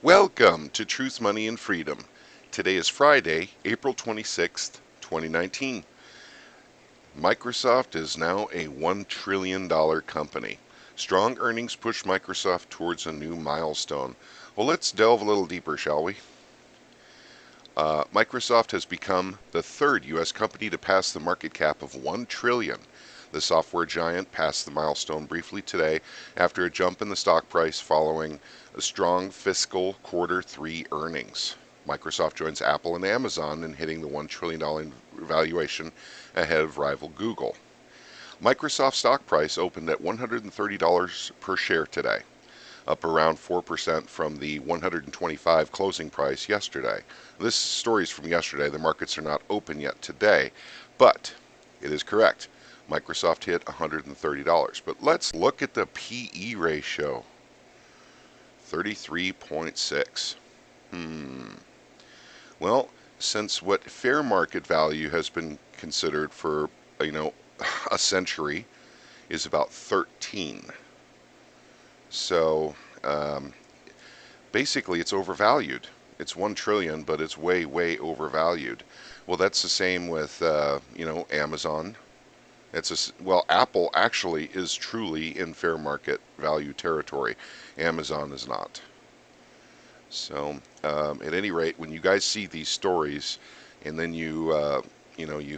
Welcome to Truth, Money, and Freedom. Today is Friday, April 26th, 2019. Microsoft is now a $1 trillion company. Strong earnings push Microsoft towards a new milestone. Well, let's delve a little deeper, shall we? Microsoft has become the third U.S. company to pass the market cap of $1 trillion. The software giant passed the milestone briefly today after a jump in the stock price following a strong fiscal quarter 3 earnings. Microsoft joins Apple and Amazon in hitting the $1 trillion valuation ahead of rival Google. Microsoft's stock price opened at $130 per share today, up around 4% from the 125 closing price yesterday. This story is from yesterday. The markets are not open yet today, but it is correct. Microsoft hit $130. But let's look at the PE ratio. 33.6. Well, since what fair market value has been considered for, a century is about 13. So basically it's overvalued. It's 1 trillion, but it's way, way overvalued. Well, that's the same with, Amazon. Apple actually is truly in fair market value territory. Amazon is not. So, at any rate, when you guys see these stories, and then you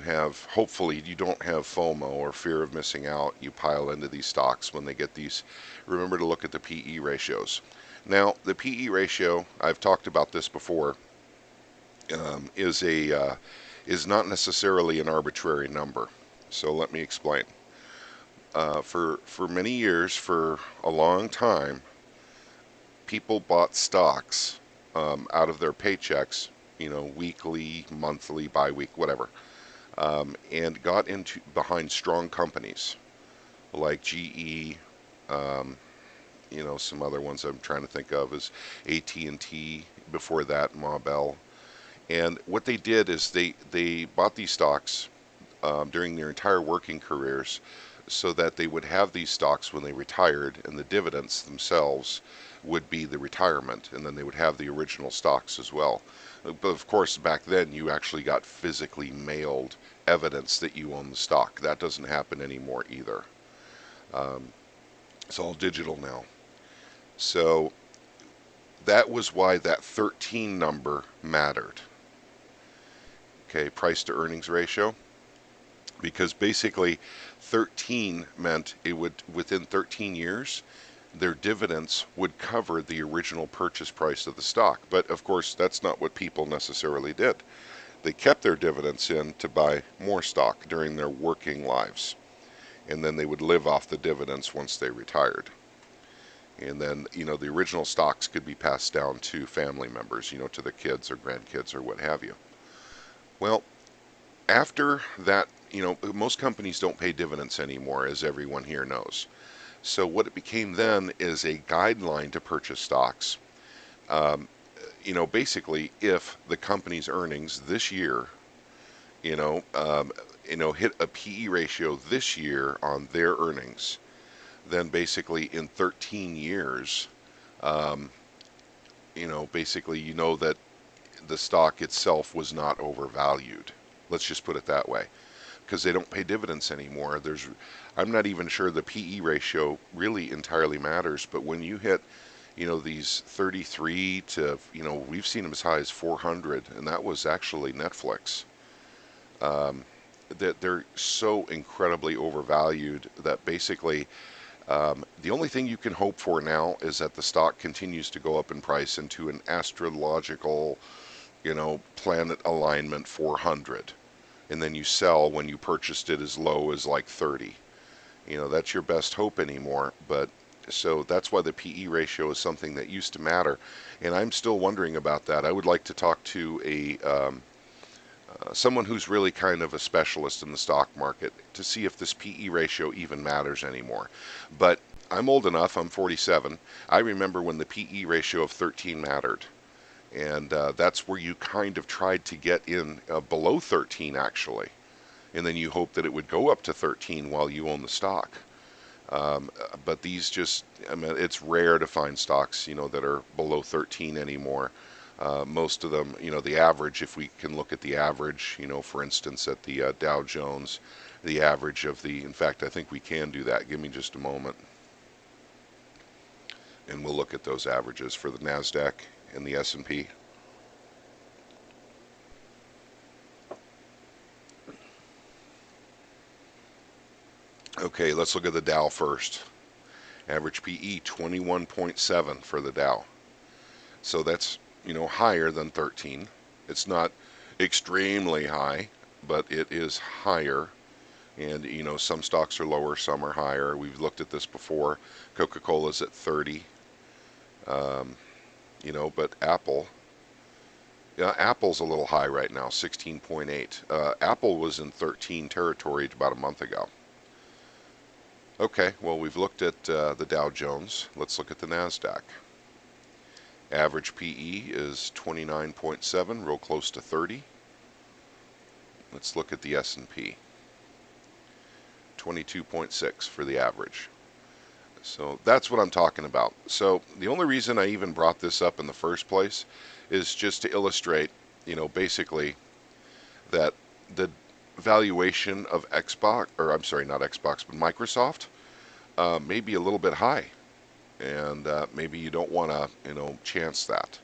have, hopefully you don't have FOMO or fear of missing out, you pile into these stocks when they get these, remember to look at the PE ratios. Now, the PE ratio, I've talked about this before, is not necessarily an arbitrary number. So let me explain. For many years, for a long time, people bought stocks out of their paychecks, weekly, monthly, bi-week, whatever, and got into behind strong companies like GE. Some other ones I'm trying to think of is AT&T. Before that, Ma Bell. And what they did is they bought these stocks during their entire working careers so that they would have these stocks when they retired, and the dividends themselves would be the retirement, and then they would have the original stocks as well. But of course, back then you actually got physically mailed evidence that you own the stock. That doesn't happen anymore either. It's all digital now. So that was why that 13 number mattered. Okay, price to earnings ratio. Because basically 13 meant it would, within 13 years, their dividends would cover the original purchase price of the stock. But of course, that's not what people necessarily did. They kept their dividends in to buy more stock during their working lives. And then they would live off the dividends once they retired. And then, the original stocks could be passed down to family members, to the kids or grandkids or what have you. Well, after that, most companies don't pay dividends anymore, as everyone here knows. So what it became then is a guideline to purchase stocks. Basically, if the company's earnings this year, hit a PE ratio this year on their earnings, then basically in 13 years, basically that the stock itself was not overvalued. Let's just put it that way, because they don't pay dividends anymore. I'm not even sure the PE ratio really entirely matters, but when you hit, these 33 to, we've seen them as high as 400, and that was actually Netflix. That they're so incredibly overvalued that basically the only thing you can hope for now is that the stock continues to go up in price into an astrological, planet alignment 400. And then you sell when you purchased it as low as like 30. That's your best hope anymore. But so that's why the PE ratio is something that used to matter. And I'm still wondering about that. I would like to talk to someone who's really kind of a specialist in the stock market to see if this PE ratio even matters anymore. But I'm old enough, I'm 47. I remember when the PE ratio of 13 mattered. And that's where you kind of tried to get in below 13, actually. And then you hope that it would go up to 13 while you own the stock. But these just, I mean, it's rare to find stocks, that are below 13 anymore. Most of them, the average, if we can look at the average, for instance, at the Dow Jones, the average of in fact, I think we can do that. Give me just a moment, and we'll look at those averages for the NASDAQ and the S&P. Okay, let's look at the Dow first. Average PE 21.7 for the Dow. So that's, higher than 13. It's not extremely high, but it is higher. And, some stocks are lower, some are higher. We've looked at this before. Coca-Cola's at 30. Um, but Apple's a little high right now, 16.8. Apple was in 13 territory about a month ago. Okay, well, we've looked at the Dow Jones. Let's look at the NASDAQ. Average PE is 29.7, real close to 30. Let's look at the S&P. 22.6 for the average. So that's what I'm talking about. So the only reason I even brought this up in the first place is just to illustrate, basically that the valuation of Xbox, or I'm sorry, not Xbox, but Microsoft, may be a little bit high. And maybe you don't want to, chance that.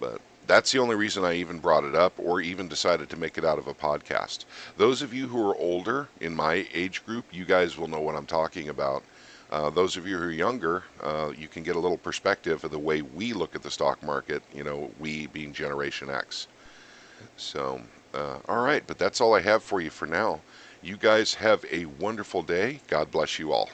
But that's the only reason I even brought it up or even decided to make it out of a podcast. Those of you who are older in my age group, you guys will know what I'm talking about. Those of you who are younger, you can get a little perspective of the way we look at the stock market, we being Generation X. So, all right, but that's all I have for you for now. You guys have a wonderful day. God bless you all.